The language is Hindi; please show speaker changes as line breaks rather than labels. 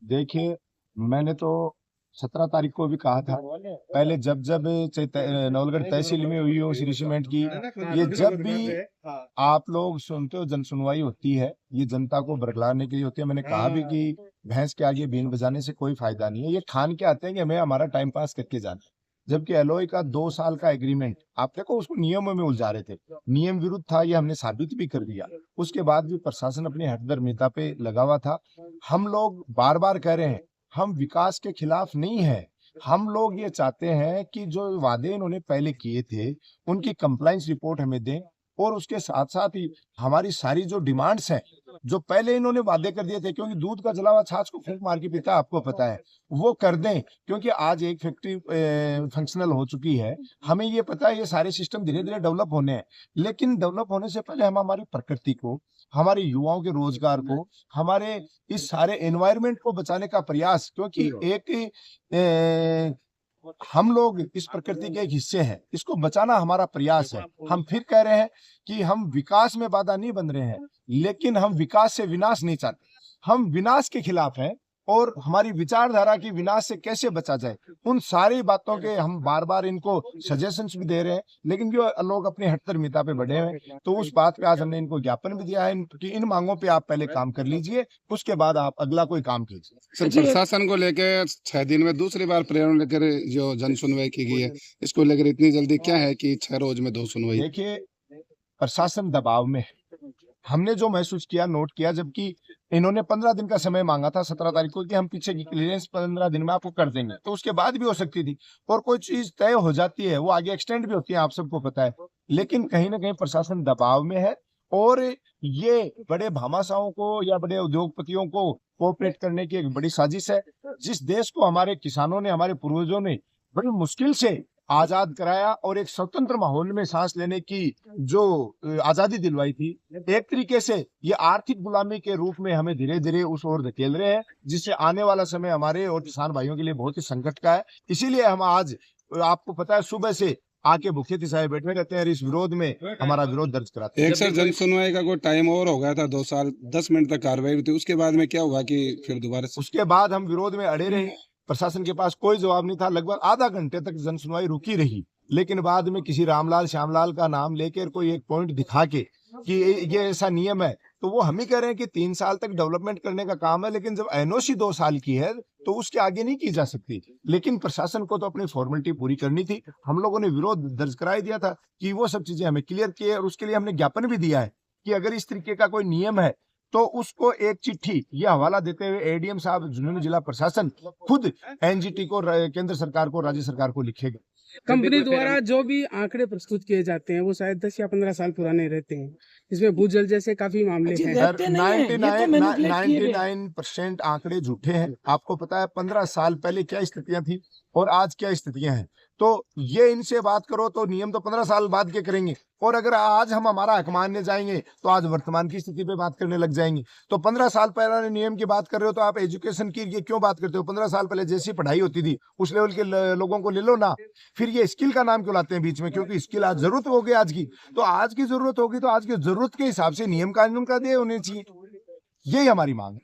देखिए, मैंने तो 17 तारीख को भी कहा था। पहले जब जब नवलगढ़ तहसील में हुई हो रिशिमेंट की, ये जब भी आप लोग सुनते हो जन सुनवाई होती है, ये जनता को बरगलाने के लिए होती है। मैंने कहा भी कि भैंस के आगे बीन बजाने से कोई फायदा नहीं है। ये ठान के आते हैं कि हमें हमारा टाइम पास करके जाना है। जबकि एलओए का 2 साल का एग्रीमेंट, आप देखो उसको नियमों में उलझा रहे थे। नियम विरुद्ध था, ये हमने साबित भी कर दिया। उसके बाद भी प्रशासन अपनी हठधर्मिता पे लगा हुआ था। हम लोग बार-बार कह रहे हैं, हम विकास के खिलाफ नहीं हैं। हम लोग ये चाहते हैं कि जो वादे इन्होंने पहले किए थे, उनकी कंप्लायंस रिपोर्ट हमें दें और उसके साथ-साथ ही हमारी सारी जो डिमांड्स हैं, जो पहले इन्होंने वादे कर दिए थे, क्योंकि दूध का जला हुआ छाछ को फूंक मार के पीता है, आपको पता है, वो कर दें। क्योंकि आज एक फैक्ट्री फंक्शनल हो चुकी है। हमें ये पता है ये सारे सिस्टम धीरे-धीरे डेवलप होने हैं। लेकिन डेवलप होने से पहले हम हमारी प्रकृति को, हमारे युवाओं के रोजगार को, हमारे इस सारे एनवायरनमेंट को बचाने का प्रयास, क्योंकि एक हम लोग इस प्रकृति के एक हिस्से हैं, इसको बचाना हमारा प्रयास है। हम फिर कह रहे हैं कि हम विकास में बाधा नहीं बन रहे हैं, लेकिन हम विकास से विनाश नहीं चाहते। हम विनाश के खिलाफ हैं और हमारी विचारधारा की विनाश से कैसे बचा जाए, उन सारी बातों के हम बार-बार इनको सजेशंस भी दे रहे हैं, लेकिन जो लोग अपनी हठधर्मिता पे बढ़े हुए हैं, तो उस बात पे आज हमने इनको ज्ञापन भी दिया है कि इन मांगों पे आप पहले काम कर लीजिए, उसके बाद आप अगला कोई काम कीजिए।
सर, प्रशासन को लेके 6 दिन में दूसरी बार प्रेरण लेकर जो जन सुनवाई की गई है, इसको लेकर इतनी जल्दी क्या है कि 6 रोज में 2 सुनवाई?
देखिए, प्रशासन दबाव में है। हमने जो महसूस किया, नोट किया, जबकि इन्होंने 15 दिन का समय मांगा था 17 तारीख को कि हम पीछे की क्लियरेंस 15 दिन में आपको कर देंगे, तो उसके बाद भी हो सकती थी। और कोई चीज तय हो जाती है, वो आगे एक्सटेंड भी होती है, आप सबको पता है। लेकिन कहीं ना कहीं प्रशासन दबाव में है और ये बड़े भामाशाहों को या बड़े उद्योगपतियों को कोऑपरेट करने की एक बड़ी साजिश है। जिस देश को हमारे किसानों ने, हमारे पूर्वजों ने बड़ी मुश्किल से आजाद कराया और एक स्वतंत्र माहौल में सांस लेने की जो आजादी दिलवाई थी, एक तरीके से ये आर्थिक गुलामी के रूप में हमें धीरे-धीरे उस ओर धकेल रहे हैं, जिससे आने वाला समय हमारे और किसान भाइयों के लिए बहुत ही संकट का है। इसीलिए हम आज, आपको पता है, सुबह से आके भूखे तिसाए बैठे रहते हैं और इस विरोध में हमारा विरोध दर्ज कराते हैं।
एक सर, जन सुनवाई का कोई टाइम और हो गया था, 2 साल 10 मिनट तक कार्रवाई हुई थी, उसके बाद में क्या हुआ कि फिर दोबारा से?
उसके बाद हम विरोध में अड़े रहे। प्रशासन के पास कोई जवाब नहीं था। लगभग आधा घंटे तक जन सुनवाई रुकी रही, लेकिन बाद में किसी रामलाल श्यामलाल का नाम लेकर कोई एक पॉइंट दिखा के कि ये ऐसा नियम है, तो वो हम ही कह रहे हैं कि 3 साल तक डेवलपमेंट करने का काम है, लेकिन जब एनओसी 2 साल की है तो उसके आगे नहीं की जा सकती। लेकिन प्रशासन को तो अपनी फॉर्मेलिटी पूरी करनी थी। हम लोगों ने विरोध दर्ज कराई दिया था कि वो सब चीजें हमें क्लियर किए, और उसके लिए हमने ज्ञापन भी दिया है कि अगर इस तरीके का कोई नियम है तो उसको एक चिट्ठी या हवाला देते हुए एडीएम साहब, झुंझुनू जिला प्रशासन खुद एनजीटी को, केंद्र सरकार को, राज्य सरकार को लिखेगा।
कंपनी द्वारा जो भी आंकड़े प्रस्तुत किए जाते हैं वो शायद 10 या 15 साल पुराने रहते हैं। इसमें भूजल जैसे काफी मामले हैं।
99% आंकड़े झूठे हैं। आपको पता है 15 साल पहले क्या स्थितियां थी और आज क्या स्थितियां हैं। तो ये इनसे बात करो तो नियम तो 15 साल बाद के करेंगे, और अगर आज हम हमारा हक मानने जाएंगे तो आज वर्तमान की स्थिति पे बात करने लग जाएंगे। तो 15 साल पहले नियम की बात कर रहे हो तो आप एजुकेशन की ये क्यों बात करते हो? 15 साल पहले जैसी पढ़ाई होती थी उस लेवल के लोगों को ले लो ना। फिर ये स्किल का नाम क्यों लाते हैं बीच में? क्योंकि स्किल आज जरूरत होगी आज की, तो आज की जरूरत होगी तो आज की जरूरत के हिसाब से नियम कानून का दे होने चाहिए। यही हमारी मांग है।